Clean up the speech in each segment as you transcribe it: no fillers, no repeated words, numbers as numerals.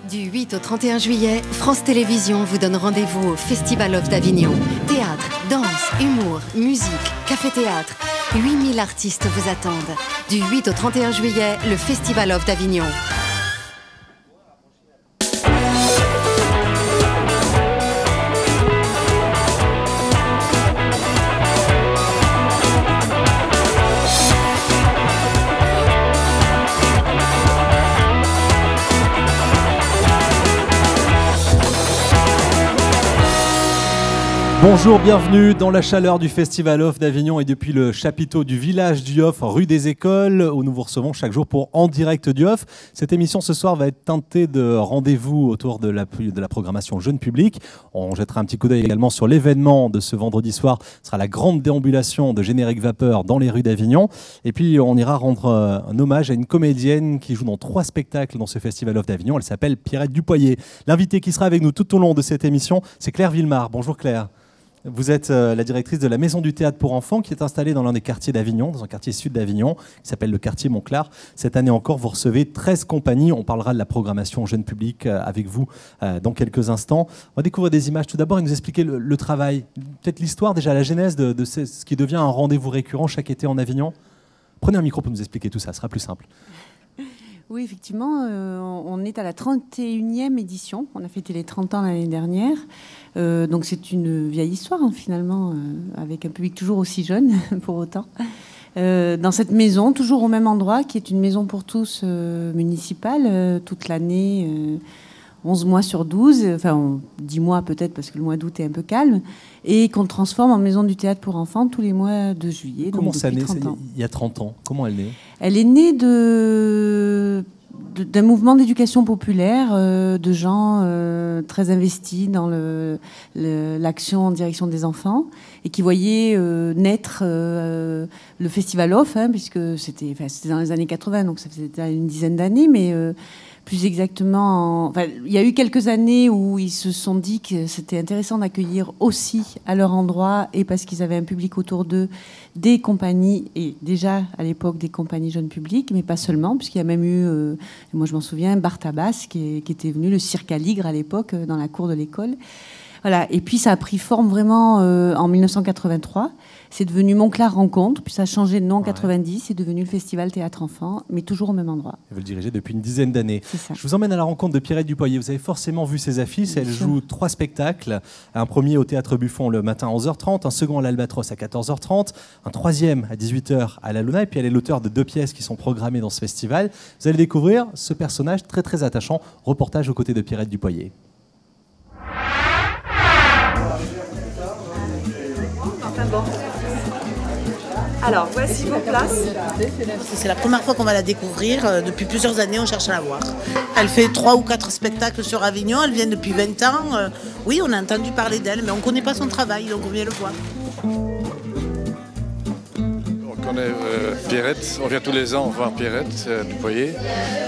Du 8 au 31 juillet, France Télévisions vous donne rendez-vous au Festival of d'Avignon. Théâtre, danse, humour, musique, café-théâtre. 8000 artistes vous attendent. Du 8 au 31 juillet, le Festival of d'Avignon. Bonjour, bienvenue dans la chaleur du Festival Off d'Avignon et depuis le chapiteau du village du Off, rue des Écoles, où nous vous recevons chaque jour pour En Direct du Off. Cette émission ce soir va être teintée de rendez-vous autour de la programmation jeune public. On jettera un petit coup d'œil également sur l'événement de ce vendredi soir. Ce sera la grande déambulation de Générique Vapeur dans les rues d'Avignon. Et puis on ira rendre un hommage à une comédienne qui joue dans 3 spectacles dans ce Festival Off d'Avignon. Elle s'appelle Pierrette Dupoyer. L'invitée qui sera avec nous tout au long de cette émission, c'est Claire Villemar. Bonjour Claire. Vous êtes la directrice de la Maison du Théâtre pour Enfants qui est installée dans l'un des quartiers d'Avignon, dans un quartier sud d'Avignon, qui s'appelle le quartier Montclar. Cette année encore, vous recevez 13 compagnies. On parlera de la programmation jeune public avec vous dans quelques instants. On va découvrir des images tout d'abord et nous expliquer le travail, peut-être l'histoire déjà, la genèse de ce qui devient un rendez-vous récurrent chaque été en Avignon. Prenez un micro pour nous expliquer tout ça, ce sera plus simple. Oui, effectivement, on est à la 31e édition. On a fêté les 30 ans l'année dernière. Donc c'est une vieille histoire, hein, finalement, avec un public toujours aussi jeune, pour autant. Dans cette maison, toujours au même endroit, qui est une maison pour tous municipale, toute l'année, 11 mois sur 12, enfin 10 mois peut-être, parce que le mois d'août est un peu calme, et qu'on transforme en maison du théâtre pour enfants tous les mois de juillet. Comment ça naît il y a 30 ans? Comment elle naît? Elle est née d'un mouvement d'éducation populaire, de gens très investis dans l'action en direction des enfants et qui voyaient naître le Festival Off, hein, puisque c'était dans les années 80, donc ça faisait une dizaine d'années, mais plus exactement, il y a eu quelques années où ils se sont dit que c'était intéressant d'accueillir aussi à leur endroit, et parce qu'ils avaient un public autour d'eux, des compagnies, et déjà à l'époque des compagnies jeunes publics, mais pas seulement, puisqu'il y a même eu, moi je m'en souviens, Bartabas qui était venu, le cirque à Ligre à l'époque, dans la cour de l'école. Voilà. Et puis ça a pris forme vraiment en 1983. C'est devenu Montclar Rencontre, puis ça a changé de nom en 90, c'est devenu le Festival Théâtre Enfant, mais toujours au même endroit. Vous le dirigez depuis une dizaine d'années. C'est ça. Je vous emmène à la rencontre de Pierrette Dupoyer. Vous avez forcément vu ses affiches. Elle joue 3 spectacles. Un premier au Théâtre Buffon le matin à 11h30, un second à l'Albatros à 14h30, un troisième à 18h à la Luna. Et puis elle est l'auteur de 2 pièces qui sont programmées dans ce festival. Vous allez découvrir ce personnage très très attachant. Reportage aux côtés de Pierrette Dupoyer. Bon. Alors, voici vos places. C'est la première fois qu'on va la découvrir. Depuis plusieurs années, on cherche à la voir. Elle fait 3 ou 4 spectacles sur Avignon. Elle vient depuis 20 ans. Oui, on a entendu parler d'elle, mais on ne connaît pas son travail, donc on vient le voir. On connaît Pierrette. On vient tous les ans voir Pierrette Dupoyer.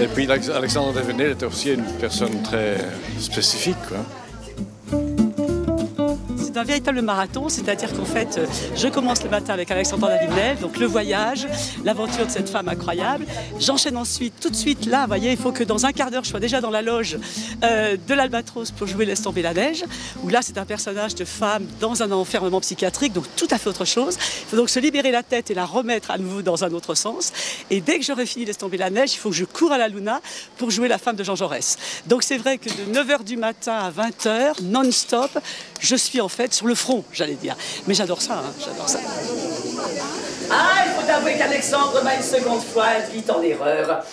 Et puis Alexandre Devenel était aussi une personne très spécifique, quoi. C'est un véritable marathon, c'est-à-dire qu'en fait, je commence le matin avec Alexandre Davinel, donc le voyage, l'aventure de cette femme incroyable. J'enchaîne ensuite, tout de suite, là, vous voyez, il faut que dans un quart d'heure, je sois déjà dans la loge de l'Albatros pour jouer Laisse tomber la neige, où là, c'est un personnage de femme dans un enfermement psychiatrique, donc tout à fait autre chose. Il faut donc se libérer la tête et la remettre à nouveau dans un autre sens. Et dès que j'aurai fini Laisse tomber la neige, il faut que je cours à la Luna pour jouer la femme de Jean Jaurès. Donc c'est vrai que de 9h du matin à 20h, non-stop, je suis en fait sur le front, j'allais dire. Mais j'adore ça, hein, j'adore ça. Ah, il faut avouer qu'Alexandre m'a une seconde fois induit en erreur.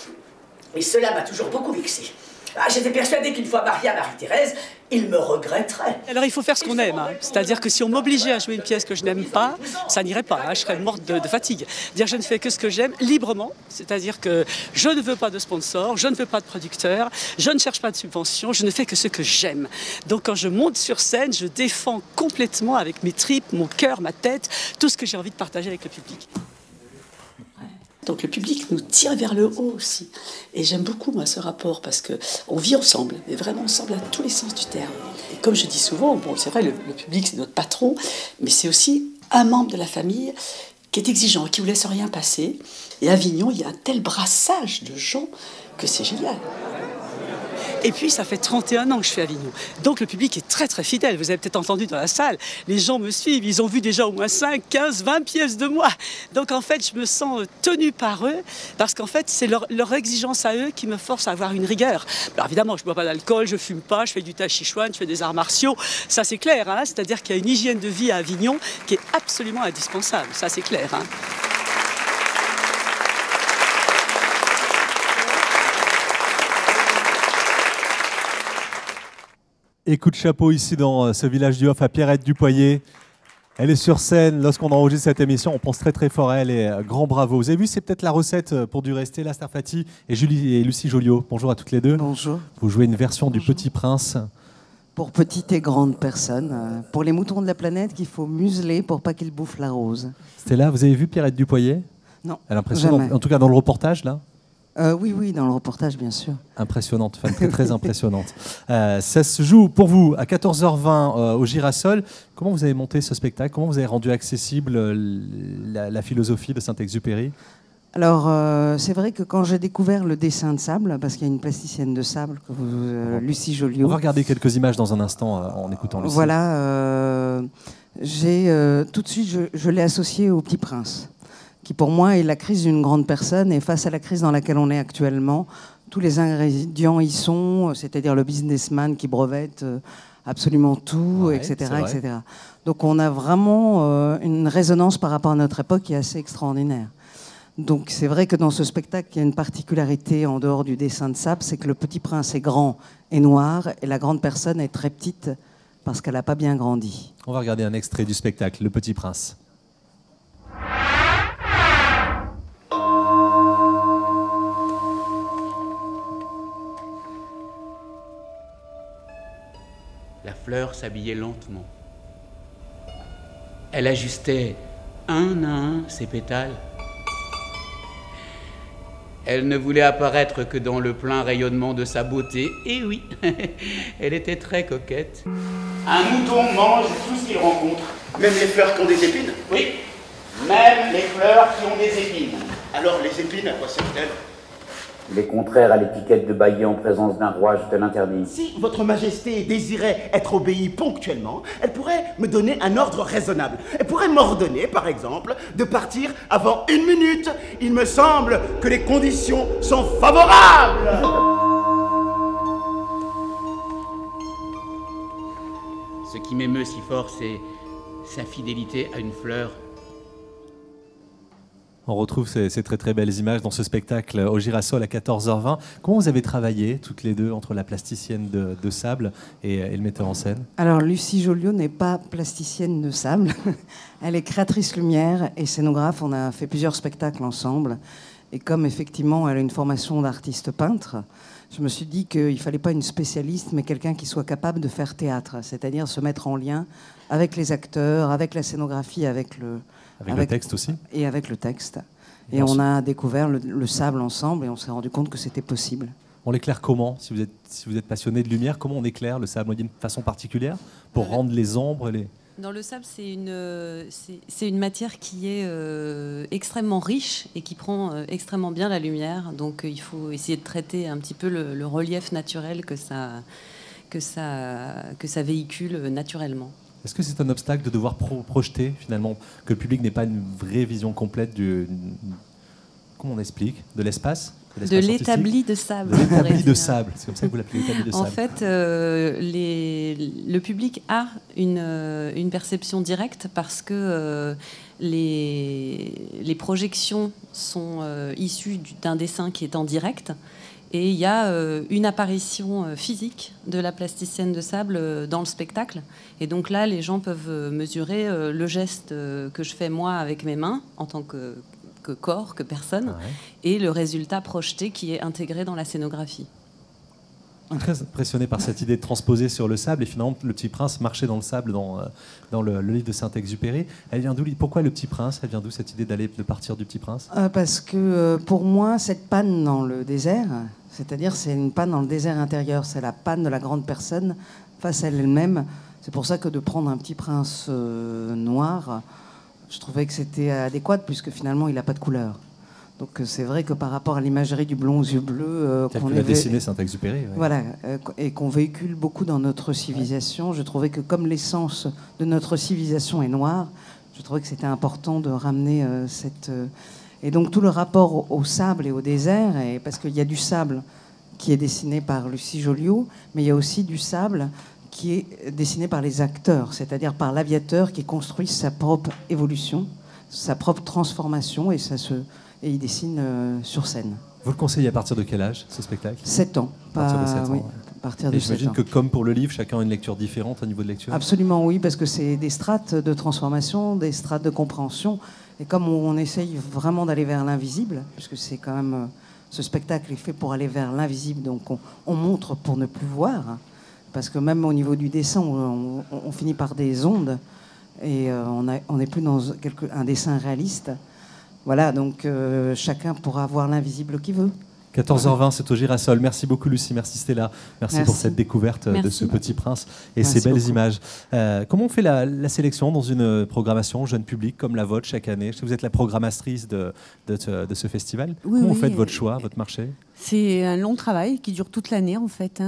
Et cela m'a toujours beaucoup vexé. Ah, j'étais persuadée qu'une fois mariée à Marie-Thérèse, il me regretterait. Alors il faut faire ce qu'on aime, hein. C'est-à-dire que si on m'obligeait à jouer une pièce que je n'aime pas, ça n'irait pas, hein. Je serais morte de fatigue. Dire je ne fais que ce que j'aime librement, c'est-à-dire que je ne veux pas de sponsor, je ne veux pas de producteur, je ne cherche pas de subvention, je ne fais que ce que j'aime. Donc quand je monte sur scène, je défends complètement avec mes tripes, mon cœur, ma tête, tout ce que j'ai envie de partager avec le public. Donc le public nous tire vers le haut aussi. Et j'aime beaucoup, moi, ce rapport, parce qu'on vit ensemble, mais vraiment ensemble à tous les sens du terme. Et comme je dis souvent, bon, c'est vrai, le public, c'est notre patron, mais c'est aussi un membre de la famille qui est exigeant, qui ne vous laisse rien passer. Et à Avignon, il y a un tel brassage de gens que c'est génial. Et puis, ça fait 31 ans que je suis à Avignon. Donc, le public est très, très fidèle. Vous avez peut-être entendu dans la salle, les gens me suivent. Ils ont vu déjà au moins 5, 15, 20 pièces de moi. Donc, en fait, je me sens tenue par eux parce qu'en fait, c'est leur exigence à eux qui me force à avoir une rigueur. Alors, évidemment, je ne bois pas d'alcool, je ne fume pas, je fais du tai chi chuan, je fais des arts martiaux. Ça, c'est clair. Hein, c'est-à-dire qu'il y a une hygiène de vie à Avignon qui est absolument indispensable. Ça, c'est clair. Hein. Et coup de chapeau ici dans ce village du Hof à Pierrette Dupoyer. Elle est sur scène lorsqu'on enregistre cette émission. On pense très très fort à elle et grand bravo. Vous avez vu, c'est peut-être la recette pour du resté. La Star Fati et Lucie Joliot. Bonjour à toutes les deux. Bonjour. Vous jouez une version du Petit Prince. Pour petites et grandes personnes. Pour les moutons de la planète qu'il faut museler pour pas qu'ils bouffent la rose. C'était là, vous avez vu Pierrette Dupoyer? Non. Elle est impressionnante. Jamais. En tout cas dans le reportage là. Oui, dans le reportage, bien sûr. Impressionnante, fan très, très impressionnante. Ça se joue pour vous à 14h20 au Girasol. Comment vous avez monté ce spectacle? Comment vous avez rendu accessible la philosophie de Saint-Exupéry? Alors, c'est vrai que quand j'ai découvert le dessin de sable, parce qu'il y a une plasticienne de sable, Lucie Joliot. On va regarder quelques images dans un instant en écoutant Lucie. Voilà, tout de suite, je l'ai associé au Petit Prince, qui pour moi est la crise d'une grande personne, et face à la crise dans laquelle on est actuellement, tous les ingrédients y sont, c'est-à-dire le businessman qui brevette absolument tout, etc., etc. Donc on a vraiment une résonance par rapport à notre époque qui est assez extraordinaire. Donc c'est vrai que dans ce spectacle, il y a une particularité en dehors du dessin de sable, c'est que le Petit Prince est grand et noir, et la grande personne est très petite parce qu'elle n'a pas bien grandi. On va regarder un extrait du spectacle, Le Petit Prince. La fleur s'habillait lentement. Elle ajustait un à un ses pétales. Elle ne voulait apparaître que dans le plein rayonnement de sa beauté. Et oui, elle était très coquette. Un mouton mange tout ce qu'il rencontre. Même les fleurs qui ont des épines? Oui, même les fleurs qui ont des épines. Alors les épines, à quoi servent-elles? Il est contraire à l'étiquette de bailli en présence d'un roi, je te l'interdis. Si votre majesté désirait être obéie ponctuellement, elle pourrait me donner un ordre raisonnable. Elle pourrait m'ordonner, par exemple, de partir avant 1 minute. Il me semble que les conditions sont favorables. Ce qui m'émeut si fort, c'est sa fidélité à une fleur. On retrouve ces très très belles images dans ce spectacle au Girasol à 14h20. Comment vous avez travaillé toutes les deux entre la plasticienne de sable et le metteur en scène? Alors Lucie Joliot n'est pas plasticienne de sable. Elle est créatrice lumière et scénographe. On a fait plusieurs spectacles ensemble. Et comme effectivement elle a une formation d'artiste peintre, je me suis dit qu'il ne fallait pas une spécialiste, mais quelqu'un qui soit capable de faire théâtre, c'est-à-dire se mettre en lien avec les acteurs, avec la scénographie, avec le texte aussi. Et avec le texte. Et on a découvert le sable ensemble et on s'est rendu compte que c'était possible. On l'éclaire comment? Si vous êtes passionné de lumière, comment on éclaire le sable? Il y a une façon particulière pour rendre les ombres Dans le sable, c'est une matière qui est extrêmement riche et qui prend extrêmement bien la lumière. Donc il faut essayer de traiter un petit peu le relief naturel que ça véhicule naturellement. Est-ce que c'est un obstacle de devoir projeter, finalement, que le public n'ait pas une vraie vision complète comment on explique? De l'espace? De l'établi de sable. De l'établi de sable, c'est comme ça que vous l'appelez, l'établi de sable. En fait, le public a une perception directe parce que les projections sont issues d'un dessin qui est en direct. Et il y a une apparition physique de la plasticienne de sable dans le spectacle. Et donc là, les gens peuvent mesurer le geste que je fais moi avec mes mains en tant que corps, que personne, et le résultat projeté qui est intégré dans la scénographie. Très impressionné par cette idée de transposer sur le sable, et finalement le Petit Prince marchait dans le sable dans le livre de Saint-Exupéry. Elle vient d'où? Pourquoi le Petit Prince? Elle vient d'où cette idée de partir du Petit Prince? Parce que pour moi, cette panne dans le désert, c'est-à-dire c'est une panne dans le désert intérieur, c'est la panne de la grande personne face à elle-même. C'est pour ça que de prendre un Petit Prince noir, je trouvais que c'était adéquat puisque finalement il n'a pas de couleur. Donc c'est vrai que par rapport à l'imagerie du blond aux yeux bleus qu'on a dessiné Saint-Exupéry, ouais. Voilà, et qu'on véhicule beaucoup dans notre civilisation, je trouvais que comme l'essence de notre civilisation est noire, je trouvais que c'était important de ramener cette... Et donc tout le rapport au sable et au désert, parce qu'il y a du sable qui est dessiné par Lucie Joliot, mais il y a aussi du sable qui est dessiné par les acteurs, c'est-à-dire par l'aviateur qui construit sa propre évolution, sa propre transformation, et il dessine sur scène. Vous le conseillez à partir de quel âge, ce spectacle? 7 ans. À partir de 7 ans. Oui, ouais. à partir de 7 ans. J'imagine que comme pour le livre, chacun a une lecture différente au niveau de lecture. Absolument, oui, parce que c'est des strates de transformation, des strates de compréhension. Et comme on essaye vraiment d'aller vers l'invisible, puisque c'est quand même... ce spectacle est fait pour aller vers l'invisible, donc on montre pour ne plus voir. Parce que même au niveau du dessin, on finit par des ondes. Et on n'est plus dans un dessin réaliste. Voilà, donc chacun pourra voir l'invisible qu'il veut. 14h20, c'est au Girasol. Merci beaucoup, Lucie. Merci, Stella. Merci pour cette découverte de ce Petit Prince et ces belles images. Comment on fait la sélection dans une programmation jeune public comme la vôtre chaque année? Vous êtes la programmatrice de ce festival. Oui, Comment vous faites votre choix, votre marché? C'est un long travail qui dure toute l'année, en fait.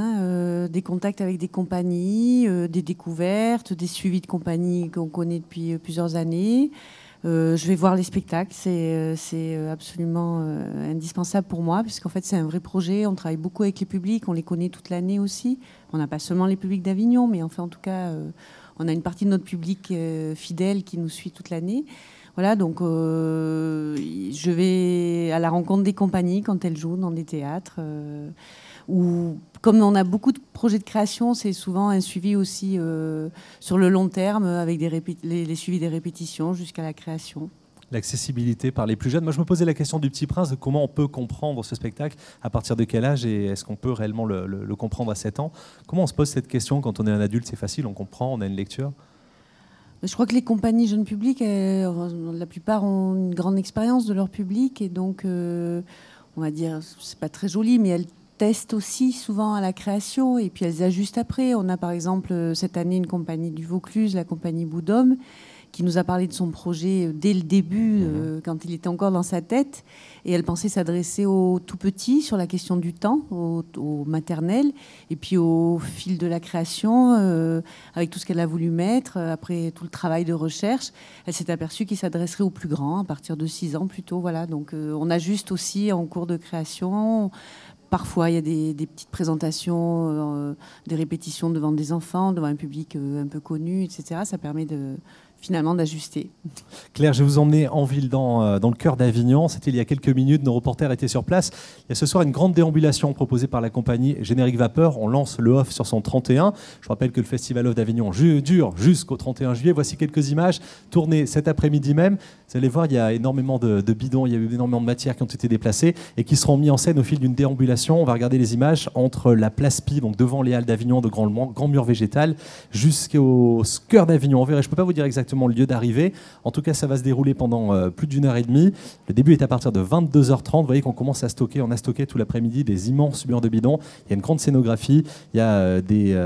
Des contacts avec des compagnies, des découvertes, des suivis de compagnies qu'on connaît depuis plusieurs années. Je vais voir les spectacles, c'est absolument indispensable pour moi, puisqu'en fait c'est un vrai projet, on travaille beaucoup avec les publics, on les connaît toute l'année aussi. On n'a pas seulement les publics d'Avignon, mais enfin en tout cas, on a une partie de notre public fidèle qui nous suit toute l'année. Voilà, donc je vais à la rencontre des compagnies quand elles jouent dans des théâtres. Où, comme on a beaucoup de projets de création, c'est souvent un suivi aussi sur le long terme, avec les suivis des répétitions jusqu'à la création. L'accessibilité par les plus jeunes. Moi, je me posais la question du Petit Prince, de comment on peut comprendre ce spectacle, à partir de quel âge, et est-ce qu'on peut réellement le comprendre à 7 ans? Comment on se pose cette question quand on est un adulte? C'est facile, on comprend, on a une lecture. Je crois que les compagnies jeunes publics, la plupart ont une grande expérience de leur public, et donc, on va dire, c'est pas très joli, mais elles testent aussi souvent à la création et puis elles ajustent après. On a par exemple cette année une compagnie du Vaucluse, la compagnie Boudhomme, qui nous a parlé de son projet dès le début, quand il était encore dans sa tête. Et elle pensait s'adresser aux tout petits sur la question du temps, aux maternelles. Et puis au fil de la création, avec tout ce qu'elle a voulu mettre, après tout le travail de recherche, elle s'est aperçue qu'il s'adresserait aux plus grands, à partir de 6 ans plutôt. Voilà. Donc on ajuste aussi en cours de création. Parfois, il y a des petites présentations, des répétitions devant des enfants, devant un public un peu connu, etc. Ça permet finalement d'ajuster. Claire, je vais vous emmener en ville dans le cœur d'Avignon. C'était il y a quelques minutes, nos reporters étaient sur place. Il y a ce soir une grande déambulation proposée par la compagnie Générique Vapeur. On lance le Off sur son 31. Je rappelle que le Festival Off d'Avignon dure jusqu'au 31 juillet. Voici quelques images tournées cet après-midi même. Vous allez voir, il y a énormément de bidons, il y a eu énormément de matières qui ont été déplacées et qui seront mis en scène au fil d'une déambulation. On va regarder les images entre la place Pi, donc devant les Halles d'Avignon, de Grand Mur Végétal, jusqu'au cœur d'Avignon. On verra, je ne peux pas vous dire exactement le lieu d'arrivée. En tout cas, ça va se dérouler pendant plus d'1 heure et demie. Le début est à partir de 22h30. Vous voyez qu'on commence à stocker. On a stocké tout l'après-midi des immenses murs de bidons. Il y a une grande scénographie. Il y a des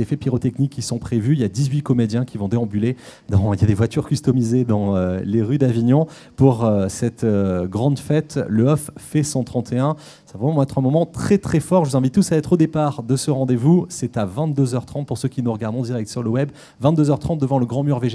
effets pyrotechniques qui sont prévus. Il y a 18 comédiens qui vont déambuler. Il y a des voitures customisées dans les rues d'Avignon pour cette grande fête. Le Off fait son 31. Ça va vraiment être un moment très très fort. Je vous invite tous à être au départ de ce rendez-vous. C'est à 22h30 pour ceux qui nous regardent en direct sur le web. 22h30 devant le Grand Mur Végétal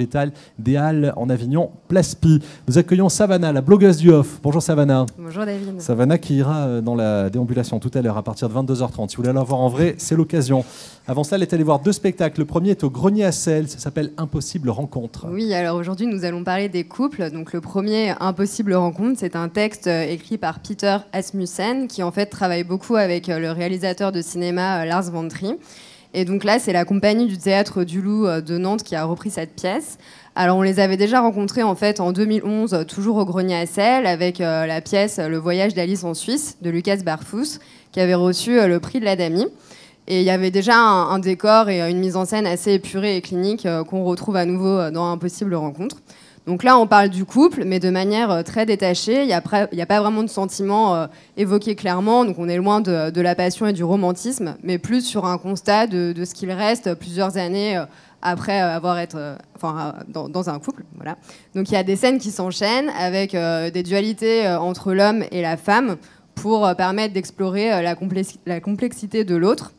des Halles en Avignon, Place Pi. Nous accueillons Savannah, la blogueuse du Off. Bonjour Savannah. Bonjour David. Savannah qui ira dans la déambulation tout à l'heure à partir de 22h30. Si vous voulez la voir en vrai, c'est l'occasion. Avant cela, elle est allée voir 2 spectacles. Le premier est au Grenier à Sel. Ça s'appelle Impossible Rencontre. Oui, alors aujourd'hui, nous allons parler des couples. Donc le premier, Impossible Rencontre, c'est un texte écrit par Peter Asmussen qui en fait travaille beaucoup avec le réalisateur de cinéma Lars von Trier. Et donc là, c'est la compagnie du Théâtre du Loup de Nantes qui a repris cette pièce. Alors on les avait déjà rencontrés en fait en 2011, toujours au Grenier à Sel, avec la pièce Le Voyage d'Alice en Suisse de Lucas Barfus, qui avait reçu le prix de l'Adami. Et il y avait déjà un décor et une mise en scène assez épurée et clinique qu'on retrouve à nouveau dans Impossible Rencontre. Donc là, on parle du couple, mais de manière très détachée. Il n'y a pas vraiment de sentiments évoqués clairement. Donc on est loin de la passion et du romantisme, mais plus sur un constat de ce qu'il reste plusieurs années après avoir été dans un couple. Voilà. Donc il y a des scènes qui s'enchaînent avec des dualités entre l'homme et la femme pour permettre d'explorer la complexité de l'autre.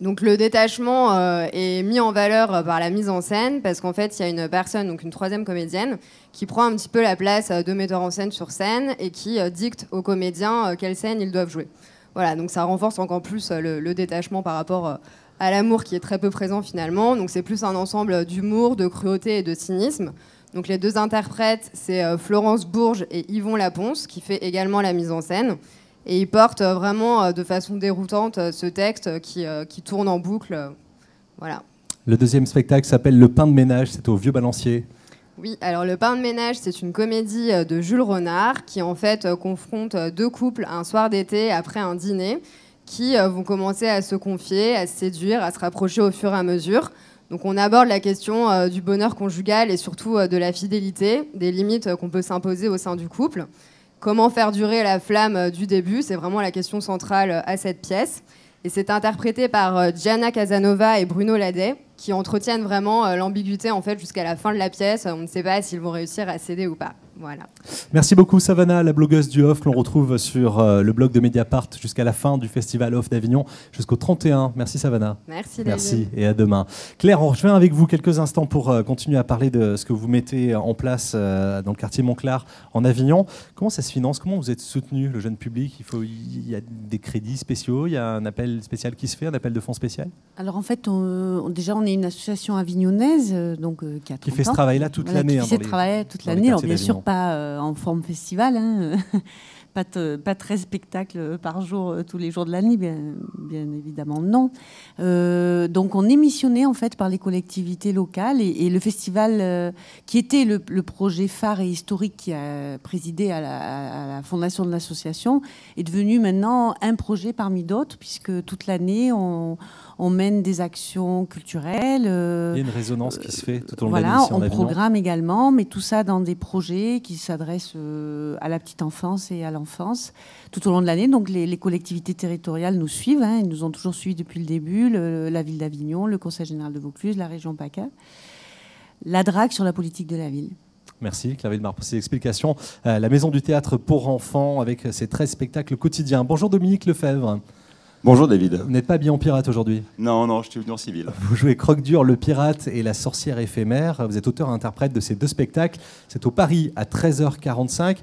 Donc le détachement est mis en valeur par la mise en scène parce qu'en fait il y a une personne, donc une troisième comédienne, qui prend un petit peu la place de metteur en scène sur scène et qui dicte aux comédiens quelle scène ils doivent jouer. Voilà, donc ça renforce encore plus le détachement par rapport à l'amour qui est très peu présent finalement. Donc c'est plus un ensemble d'humour, de cruauté et de cynisme. Donc les deux interprètes, c'est Florence Bourges et Yvon Laponce qui fait également la mise en scène. Et ils portent vraiment de façon déroutante ce texte qui tourne en boucle. Voilà. Le deuxième spectacle s'appelle Le Pain de ménage, c'est au Vieux-Balancier. Oui, alors Le Pain de ménage, c'est une comédie de Jules Renard qui en fait confronte deux couples un soir d'été après un dîner qui vont commencer à se confier, à se séduire, à se rapprocher au fur et à mesure. Donc on aborde la question du bonheur conjugal et surtout de la fidélité, des limites qu'on peut s'imposer au sein du couple. Comment faire durer la flamme du début, c'est vraiment la question centrale à cette pièce. Et c'est interprété par Gianna Casanova et Bruno Ladet, qui entretiennent vraiment l'ambiguïté en fait, jusqu'à la fin de la pièce. On ne sait pas s'ils vont réussir à céder ou pas. Voilà. Merci beaucoup Savannah, la blogueuse du Off, que l'on retrouve sur le blog de Mediapart jusqu'à la fin du Festival Off d'Avignon, jusqu'au 31. Merci Savannah. Merci David. Merci et à demain. Claire, on revient avec vous quelques instants pour continuer à parler de ce que vous mettez en place dans le quartier Montclar en Avignon. Comment ça se finance? Comment vous êtes soutenu, le jeune public? Il y a des crédits spéciaux, il y a un appel spécial qui se fait, un appel de fonds spécial? Alors en fait, déjà on est une association avignonnaise qui fait ce travail-là toute l'année. Qui fait ce travail toute l'année, alors bien sûr pas en forme festival, hein, pas 13 spectacles par jour tous les jours de l'année, bien évidemment non. Donc on est missionné en fait par les collectivités locales et le festival qui était le projet phare et historique qui a présidé à la fondation de l'association est devenu maintenant un projet parmi d'autres puisque toute l'année on mène des actions culturelles. Il y a une résonance qui se fait tout au long de l'année ici en Avignon. On programme également, mais tout ça dans des projets qui s'adressent à la petite enfance et à l'enfance tout au long de l'année. Donc les collectivités territoriales nous suivent, hein, ils nous ont toujours suivis depuis le début, la ville d'Avignon, le Conseil général de Vaucluse, la région PACA, la DRAC sur la politique de la ville. Merci Claire Wilmar pour ces explications. La Maison du Théâtre pour enfants avec ses 13 spectacles quotidiens. Bonjour Dominique Lefebvre. Bonjour David. Vous n'êtes pas habillé en pirate aujourd'hui? Non, je suis venu en civil. Vous jouez Croque-Dur, le pirate et la sorcière éphémère. Vous êtes auteur et interprète de ces deux spectacles. C'est au Paris à 13h45.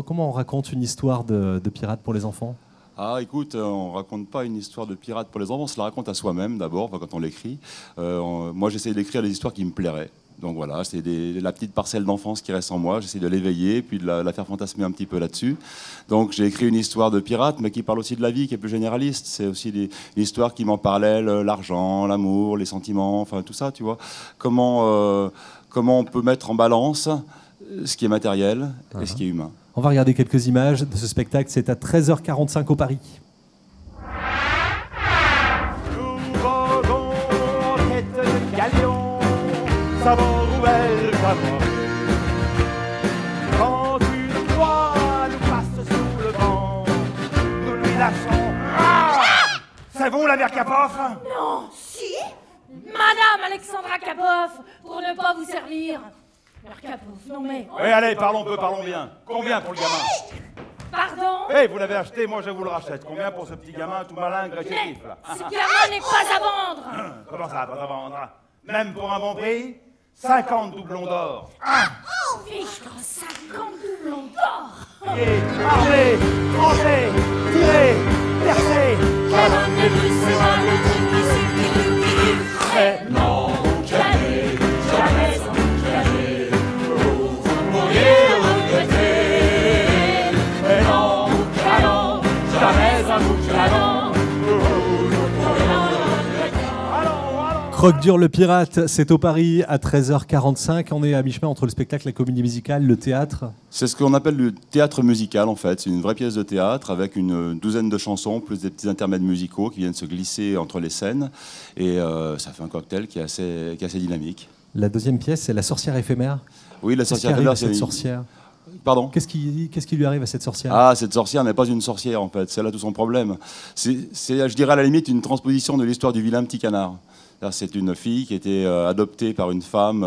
Comment on raconte une histoire de pirate pour les enfants? Ah, écoute, on raconte pas une histoire de pirate pour les enfants, on se la raconte à soi-même d'abord, quand on l'écrit. Moi, j'essaie d'écrire des histoires qui me plairaient. Donc voilà, c'est la petite parcelle d'enfance qui reste en moi. J'essaie de l'éveiller, puis de la faire fantasmer un petit peu là-dessus. Donc j'ai écrit une histoire de pirate, mais qui parle aussi de la vie, qui est plus généraliste. C'est aussi une histoire qui m'en parlait, l'argent, l'amour, les sentiments, enfin tout ça, tu vois. Comment on peut mettre en balance ce qui est matériel et ce qui est humain. On va regarder quelques images de ce spectacle. C'est à 13h45 au Paris. Nous voguons en quête de galions, savons rouelle favorée. Quand une voix nous passe sous le vent, nous lui lâchons. Ah, c'est vous la mère Kapoff? Non, si Madame Alexandra Kapoff, pour ne pas vous servir. Mère Kapoff, non mais... Oui, allez, parlons bien. Combien pour le gamin? Pardon? Eh, vous l'avez acheté, moi je vous le rachète. Combien pour ce petit gamin tout malin, réceptif là? Ce gamin n'est pas à vendre. Comment ça, pas à vendre? Même pour un bon prix? 50 doublons d'or. Fichtre, 50 doublons d'or. Armé, tranché, tiré, percé. Mais non, jamais, jamais, jamais, vous pourriez regretter. Mais non, allons, jamais un bout allons, vous pourriez regretter. Croque-Dur, le pirate, c'est au Paris à 13h45. On est à mi-chemin entre le spectacle, la comédie musicale, le théâtre. C'est ce qu'on appelle le théâtre musical en fait. C'est une vraie pièce de théâtre avec une douzaine de chansons, plus des petits intermèdes musicaux qui viennent se glisser entre les scènes. Et ça fait un cocktail qui est assez dynamique. La deuxième pièce, c'est La sorcière éphémère. Oui, La sorcière éphémère, c'est cette sorcière. Pardon? Qu'est-ce qui lui arrive à cette sorcière? Ah, cette sorcière n'est pas une sorcière en fait. C'est là tout son problème. C'est, je dirais à la limite, une transposition de l'histoire du vilain petit canard. C'est une fille qui était adoptée par une femme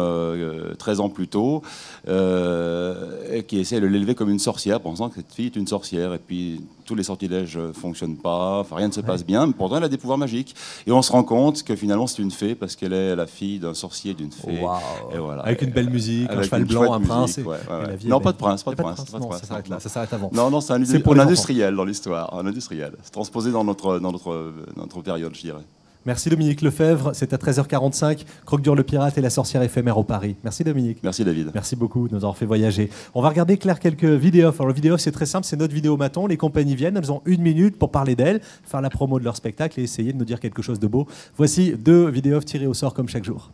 13 ans plus tôt, et qui essaie de l'élever comme une sorcière, pensant que cette fille est une sorcière. Et puis tous les sortilèges ne fonctionnent pas, enfin, rien ne se passe bien, mais pourtant elle a des pouvoirs magiques. Et on se rend compte que finalement c'est une fée, parce qu'elle est la fille d'un sorcier et d'une fée. Wow. Et voilà. Avec une belle musique, un Avec cheval une blanc, chouette un prince. musique, Et la vie non, est pas de belle. prince, pas de prince. Non, ça s'arrête là, ça s'arrête avant. Non, c'est un, pour les industriel dans l'histoire, un industriel. C'est transposé dans notre période, je dirais. Merci Dominique Lefebvre, c'est à 13h45, Croque-Dur le pirate et la sorcière éphémère au Paris. Merci Dominique. Merci David. Merci beaucoup de nous avoir fait voyager. On va regarder Claire quelques vidéos. Alors le vidéo c'est très simple, c'est notre vidéomaton. Les compagnies viennent, elles ont 1 minute pour parler d'elles, faire la promo de leur spectacle et essayer de nous dire quelque chose de beau. Voici 2 vidéos tirées au sort comme chaque jour.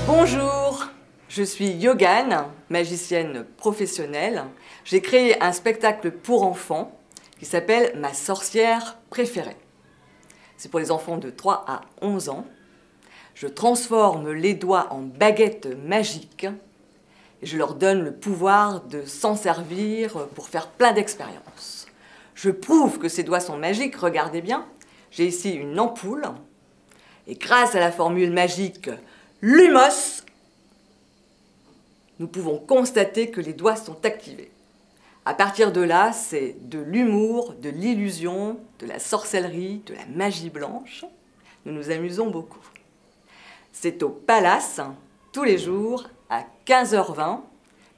Bonjour, je suis Yogane, magicienne professionnelle. J'ai créé un spectacle pour enfants qui s'appelle Ma sorcière préférée. C'est pour les enfants de 3 à 11 ans. Je transforme les doigts en baguettes magiques et je leur donne le pouvoir de s'en servir pour faire plein d'expériences. Je prouve que ces doigts sont magiques, regardez bien. J'ai ici une ampoule et grâce à la formule magique Lumos, nous pouvons constater que les doigts sont activés. À partir de là, c'est de l'humour, de l'illusion, de la sorcellerie, de la magie blanche. Nous nous amusons beaucoup. C'est au Palace, tous les jours, à 15h20.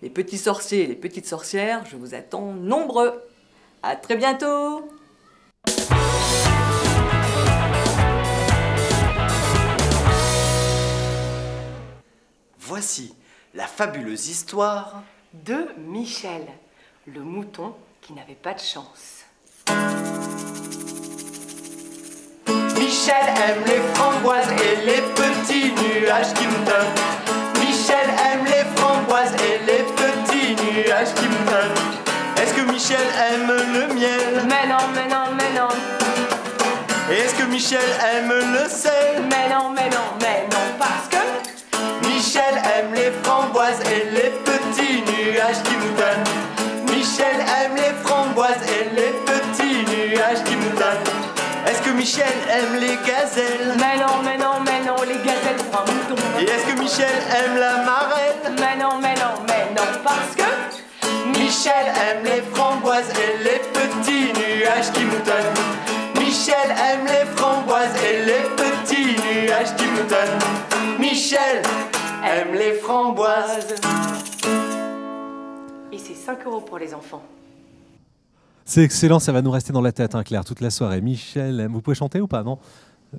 Les petits sorciers et les petites sorcières, je vous attends nombreux. À très bientôt! Voici la fabuleuse histoire de Michel, le mouton qui n'avait pas de chance. Michel aime les framboises et les petits nuages qui me donnent. Michel aime les framboises et les petits nuages qui me donnent. Est-ce que Michel aime le miel? Mais non, mais non, mais non. Et est-ce que Michel aime le sel? Mais non, mais non, mais non, parce que Michel aime les framboises et les petits nuages qui nous donnent. Michel aime les framboises et les petits nuages qui nous donnent. Est-ce que Michel aime les gazelles? Mais non, mais non, mais non, les gazelles font un mouton. Et est-ce que Michel aime la marelle? Mais non, mais non, mais non, parce que Michel aime les framboises et les petits nuages qui nous donnent. Michel aime les framboises et les petits nuages qui nous donnent. Michel aime les framboises. Et c'est 5 € pour les enfants. C'est excellent, ça va nous rester dans la tête, hein, Claire, toute la soirée. Michel, vous pouvez chanter ou pas? Non,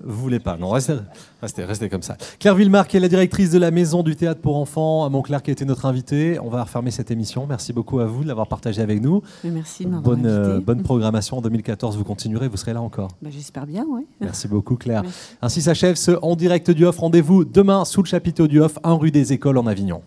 vous voulez pas? Non, restez comme ça. Claire Villemar, qui est la directrice de la Maison du Théâtre pour Enfants, à Montclair, qui a été notre invitée. On va refermer cette émission. Merci beaucoup à vous de l'avoir partagée avec nous. Merci de m'avoir invité. Bonne programmation en 2014. Vous continuerez, vous serez là encore. J'espère bien, oui. Merci beaucoup, Claire. Merci. Ainsi s'achève ce En direct du Off. Rendez-vous demain sous le chapiteau du Off, 1 rue des Écoles en Avignon.